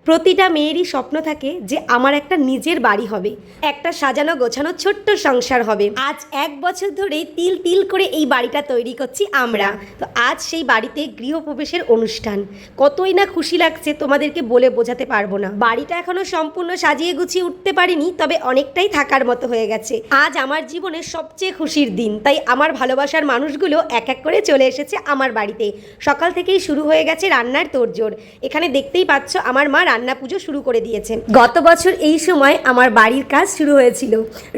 প্রতিটা মেয়েরই স্বপ্ন থাকে যে আমার একটা নিজের বাড়ি হবে, একটা সাজানো গোছানো ছোট্ট সংসার হবে। আজ 1 বছর ধরে তিল তিল করে এই বাড়িটা তৈরি করছি আমরা। তো আজ সেই বাড়িতে গৃহপ্রবেশের অনুষ্ঠান, কতই না খুশি লাগছে তোমাদেরকে বলে বোঝাতে পারবো না। বাড়িটা এখনো সম্পূর্ণ সাজিয়ে গুছিয়ে উঠতে পারিনি, তবে অনেকটাই থাকার মতো হয়ে গেছে। আজ আমার জীবনের সবচেয়ে খুশির দিন, তাই আমার ভালোবাসার মানুষগুলো এক এক করে চলে এসেছে আমার বাড়িতে। সকাল থেকেই শুরু হয়ে গেছে রান্নার তোড়জোড়। এখানে দেখতেই পাচ্ছ আমার মা রান্না পুজো শুরু করে দিয়েছেন। গত বছর এই সময় আমার বাড়ির কাজ শুরু হয়েছিল।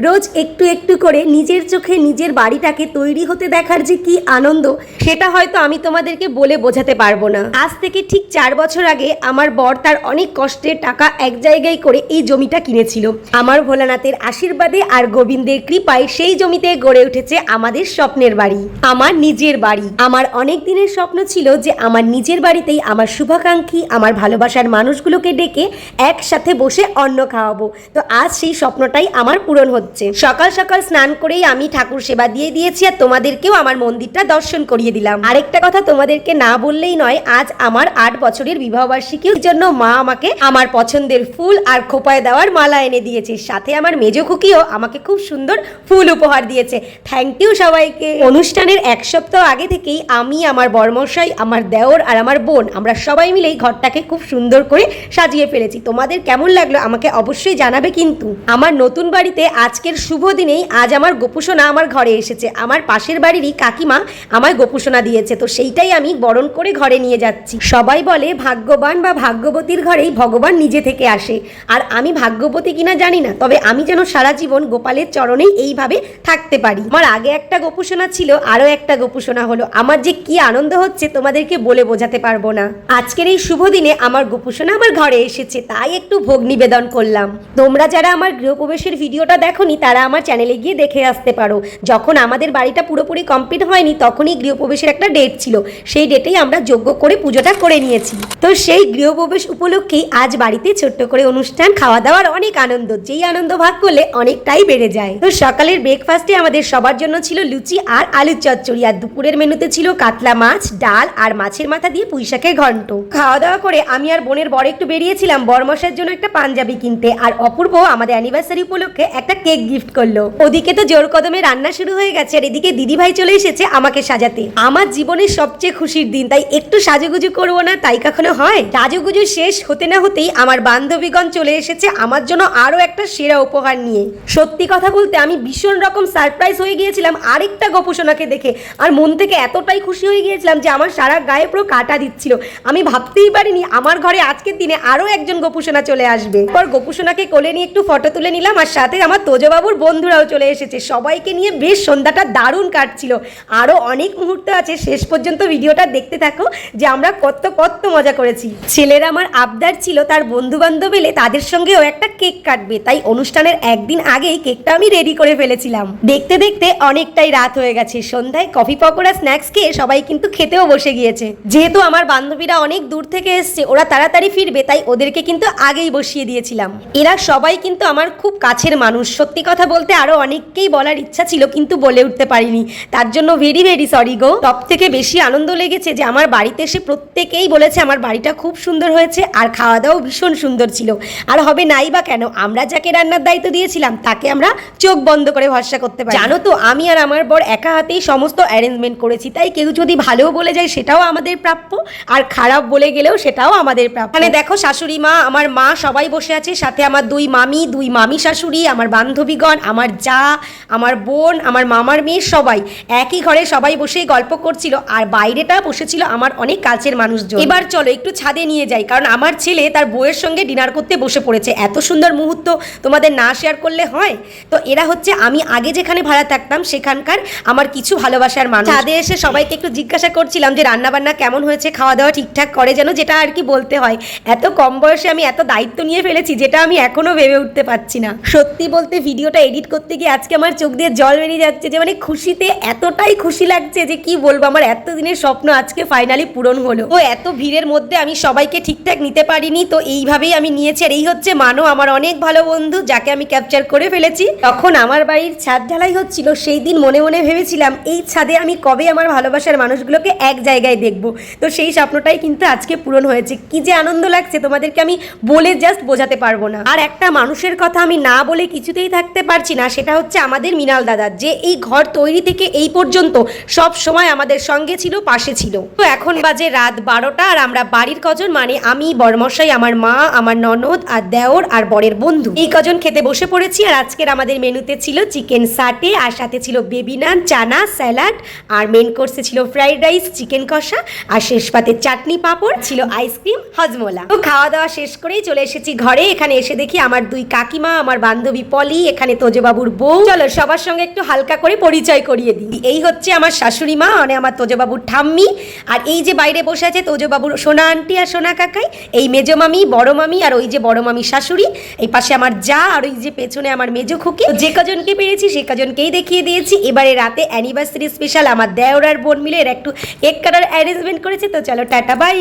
রোজ একটু একটু করে নিজের চোখে নিজের বাড়িটাকে তৈরি হতে দেখার যে কি আনন্দ, সেটা হয়তো আমি তোমাদেরকে বলে বোঝাতে পারবো না। আজ থেকে ঠিক 4 বছর আগে আমার বর তার অনেক কষ্টের টাকা এক জায়গায় করে এই জমিটা কিনেছিল। আমার ভোলানাথের আশীর্বাদে আর গোবিন্দের কৃপায় সেই জমিতে গড়ে উঠেছে আমাদের স্বপ্নের বাড়ি, আমার নিজের বাড়ি। আমার অনেক দিনের স্বপ্ন ছিল যে আমার নিজের বাড়িতেই আমার শুভাকাঙ্ক্ষী, আমার ভালোবাসার মানুষগুলোকে ডেকে একসাথে বসে অন্ন খাওয়াবো। তো আজ সেই স্বপ্নটাই আমার পূরণ হচ্ছে। সকাল সকাল স্নান করেই আমি ঠাকুর সেবা দিয়ে দিয়েছি, আর তোমাদেরকেও আমার মন্দিরটা দর্শন করিয়ে দিলাম। আরেকটা কথা তোমাদেরকে না বললেই নয়, আজ আমার 8 বছরের বিবাহবার্ষিকীর জন্য মা আমাকে আমার পছন্দের ফুল আর খোপায় দেওয়ার মালা এনে দিয়েছে। সাথে আমার মেজো খুকিও আমাকে খুব সুন্দর ফুল উপহার দিয়েছে। থ্যাংক ইউ সবাইকে। অনুষ্ঠানের 1 সপ্তাহ আগে থেকেই আমি, আমার বরমশাই, আমার দেওর আর আমার বোন, আমরা সবাই মিলেই ঘরটাকে খুব সুন্দর করে সাজিয়ে ফেলেছি। তোমাদের কেমন লাগলো আমাকে অবশ্যই জানাবে। কিন্তু আমার নতুন বাড়িতে আজকের শুভ দিনেই আজ আমার গোপুসোনা আমার ঘরে এসেছে। আমার পাশের বাড়িরই কাকিমা আমায় গোপুসোনা দিয়েছে, তো সেইটাই আমি বরণ করে ঘরে নিয়ে যাচ্ছি। সবাই বলে ভাগ্যবান বা ভাগ্যবতীর ঘরেই ভগবান নিজে থেকে আসে, আর আমি ভাগ্যবতী কিনা জানি না, তবে আমি যেন সারা জীবন গোপালের চরণেই এইভাবে থাকতে পারি। আমার আগে একটা গোপুসোনা ছিল, আরও একটা গোপুসোনা হলো। আমার যে কি আনন্দ হচ্ছে তোমাদেরকে বলে বোঝাতে পারবো না। আজকের এই শুভ দিনে আমার গোপুসোনা আমার ঘরে এসেছে, তাই একটু ভোগ নিবেদন করলাম। তোমরা যারা আমার গৃহপ্রবেশের ভিডিওটা দেখোনি তারা আমার চ্যানেলে গিয়ে দেখে আসতে পারো। যখন আমাদের বাড়িটা পুরোপুরি কমপ্লিট হয়নি তখনই গৃহপ্রবেশের একটা ডেট ছিল, সেই ডেটেই আমরা যজ্ঞ করে পুজোটা করে নিয়েছি। তো সেই গৃহপ্রবেশ উপলক্ষেই আজ বাড়িতে ছোট্ট করে অনুষ্ঠান, খাওয়া দাওয়ার অনেক আনন্দ, যেই আনন্দ ভাগ করলে অনেকটাই বেড়ে যায়। তো সকালের ব্রেকফাস্টে আমাদের সবার জন্য ছিল লুচি আর আলুর চচ্চড়ি, আর দুপুরের মেনুতে ছিল কাতলা মাছ, ডাল আর মাছের মাথা দিয়ে পুঁইশাকের ঘন্ট। খাওয়া দাওয়া করে আমি আর বোনের বর একটু বেরিয়েছিলাম বরমশাইয়ের জন্য একটা পাঞ্জাবি কিনতে, আর অপূর্ব আমাদের অ্যানিভার্সারি উপলক্ষে একটা কেক গিফট করলো। ওদিকে তো জোর কদমে রান্না শুরু হয়ে গেছে, আর এদিকে দিদিভাই চলে এসেছে আমাকে সাজাতে। আমার জীবনের সবচেয়ে খুশির দিন, তাই একটু সাজুগুজু করবো না, তাই কখনো হয়? সাজুগুজু শেষ হতে না হতেই আমার বান্ধবীগণ চলে এসেছে আমার জন্য আরো একটা সেরা উপহার নিয়ে। সত্যি কথা বলতে আমি ভীষণ রকম সারপ্রাইজ হয়ে গিয়েছিলাম আরেকটা গোপুসোনাকে দেখে, আর মন থেকে এতটাই খুশি হয়ে গিয়েছিলাম যে আমার সারা গায়ে পুরো কাঁটা দিচ্ছিল। আমি ভাবতেই পারিনি আমার ঘরে আজকের দিনে আরো একজন গোপুসোনা চলে আসবে। পর গোপুসোনাকে কোলে নিয়ে একটু ফটো তুলে নিলাম, আর সাথে আমার তোজবাবুর বন্ধুরাও চলে এসেছে। সবাইকে নিয়ে বেশ সন্ধ্যাটা দারুণ কাটছিল। আরো অনেক মুহূর্ত আছে, শেষ পর্যন্ত ভিডিওটা দেখতে থাকো যে আমরা কত কত মজা করেছি। ছেলের আমার আবদার ছিল তার বন্ধু বান্ধব এলে তাদের সঙ্গেও একটা কেক কাটবে, তাই অনুষ্ঠানের একদিন আগেই কেকটা আমি রেডি করে ফেলেছিলাম। দেখতে দেখতে অনেকটাই রাত হয়ে গেছে। সন্ধ্যায় কফি পকোড়া স্ন্যাক্স খেয়ে সবাই কিন্তু খেতেও বসে গিয়েছে। যেহেতু আমার বান্ধবীরা অনেক দূর থেকে এসছে, ওরা তাড়াতাড়ি ফিরবে, তাই ওদেরকে কিন্তু আগেই বসিয়ে দিয়েছিলাম। এরা সবাই কিন্তু আমার খুব কাছের মানুষ। সত্যি কথা বলতে আরো অনেককেই বলার ইচ্ছা ছিল, কিন্তু বলে উঠতে পারিনি, তার জন্য ভেরি ভেরি সরি গো। সব থেকে বেশি আনন্দ লেগেছে যে আমার বাড়িতে এসে প্রত্যেকেই বলেছে আমার বাড়িটা খুব সুন্দর হয়েছে, আর খাওয়া দাওয়াও ভীষণ সুন্দর ছিল। আর হবে নাই বা কেন, আমরা যাকে রান্নার দায়িত্ব দিয়েছিলাম তাকে আমরা চোখ বন্ধ করে ভরসা করতে পারি। জানো তো আমি আর আমার বর একা হাতেই সমস্ত অ্যারেঞ্জমেন্ট করেছি, তাই কেউ যদি ভালোও বলে যায় সেটাও আমাদের প্রাপ্য, আর খারাপ বলে গেলেও সেটাও আমাদের প্রাপ্য। মানে দেখো শাশুড়ি মা, আমার মা সবাই বসে আছে, সাথে আমার দুই মামি শাশুড়ি, আমার বান্ধবীগণ, আমার যা, আমার বোন, আমার মামার মেয়ে, সবাই একই ঘরে সবাই বসেই গল্প করছিল, আর বাইরেটা বসেছিল আমার অনেক কাছের মানুষজন। এবার চলো একটু ছাদে নিয়ে যাই, কারণ আমার ছেলে তার বউয়ের সঙ্গে ডিনার করতে বসে পড়েছে। এত সুন্দর মুহূর্ত তোমাদের না শেয়ার করলে হয়? তো এরা হচ্ছে আমি আগে যেখানে ভাড়া থাকতাম সেখানকার আমার কিছু ভালোবাসার মানুষ। ছাদে এসে সবাইকে একটু জিজ্ঞাসা করছিলাম যে রান্না বান্না কেমন হয়েছে, খাওয়া দাওয়া ঠিকঠাক করে যেন, যেটা আর কি বলতে হয়। এত কম বয়সে আমি এত দায়িত্ব নিয়ে ফেলেছি যেটা আমি এখনো ভেবে উঠতে পারছি না। সত্যি বলতে ভিডিওটা এডিট করতে গিয়ে আজকে আমার চোখ দিয়ে জল বেরিয়ে যাচ্ছে, যে মানে খুশিতে এতটাই খুশি লাগছে যে কি বলবো। আমার এতদিনের স্বপ্ন আজকে ফাইনালি পূরণ হলো। তো এত ভিড়ের মধ্যে আমি সবাইকে ঠিকঠাক নিতে পারিনি, তো এইভাবেই আমি নিয়েছি। আর এই হচ্ছে মানো, আমার অনেক ভালো বন্ধু, যাকে আমি ক্যাপচার করে ফেলেছি। তখন আমার বাড়ির ছাদ ঢালাই হচ্ছিল, সেই দিন মনে মনে ভেবেছিলাম এই ছাদে আমি কবে আমার ভালোবাসার মানুষগুলোকে এক জায়গায় দেখবো। তো সেই স্বপ্নটাই কিন্তু আজকে পূরণ হয়েছে। কি যে আনন্দ লাগছে লাগছে তোমাদেরকে আমি বলে জাস্ট বোঝাতে পারবো না। আর একটা মানুষের কথা আমি না বলে কিছুতেই থাকতে পারছি না, সেটা হচ্ছে আমাদের মৃণাল দাদা, যে এই ঘর তৈরি থেকে এই পর্যন্ত সব সময় আমাদের সঙ্গে ছিল, পাশে ছিল। তো এখন বাজে রাত 12টা, আর আমরা বাড়ির কজন মানে আমি, বড়মশাই, আমার মা, আমার ননদ আর দেওর আর বরের বন্ধু, এই কজন খেতে বসে পড়েছি। আর আজকের আমাদের মেনুতে ছিল চিকেন সাটে, আর সাথে ছিল বেবি নান, চানা, স্যালাড, আর মেন কোর্সে ছিল ফ্রাইড রাইস, চিকেন কষা, আর শেষ পাতে চাটনি, পাঁপড়, ছিল আইসক্রিম, হজমোলা। তো খাওয়া দাওয়া শেষ করেই চলে এসেছি ঘরে। এখানে এসে দেখি আমার দুই কাকিমা, আমার বান্ধবী পলি, এখানে তোজবাবুর বউ। চলো সবার সঙ্গে একটু হালকা করে পরিচয় করিয়ে দিই। এই হচ্ছে আমার শাশুড়ি মা, মানে আমার তোজবাবুর ঠাম্মি। আর এই যে বাইরে বসে আছে তোজবাবুর সোনা আন্টি আর সোনা কাকাই, এই মেজো মামি, বড় মামি, আর ওই যে বড় মামি শাশুড়ি, এই পাশে আমার যা, আর ওই যে পেছনে আমার মেজো খুকি। যে কজনকে পেরেছি সে কজনকেই দেখিয়ে দিয়েছি। এবারে রাতে অ্যানিভার্সারি স্পেশাল আমার দেওর আর বোন মিলে এর একটু কেক কাটার অ্যারেঞ্জমেন্ট করেছে। তো চলো টাটা বাই।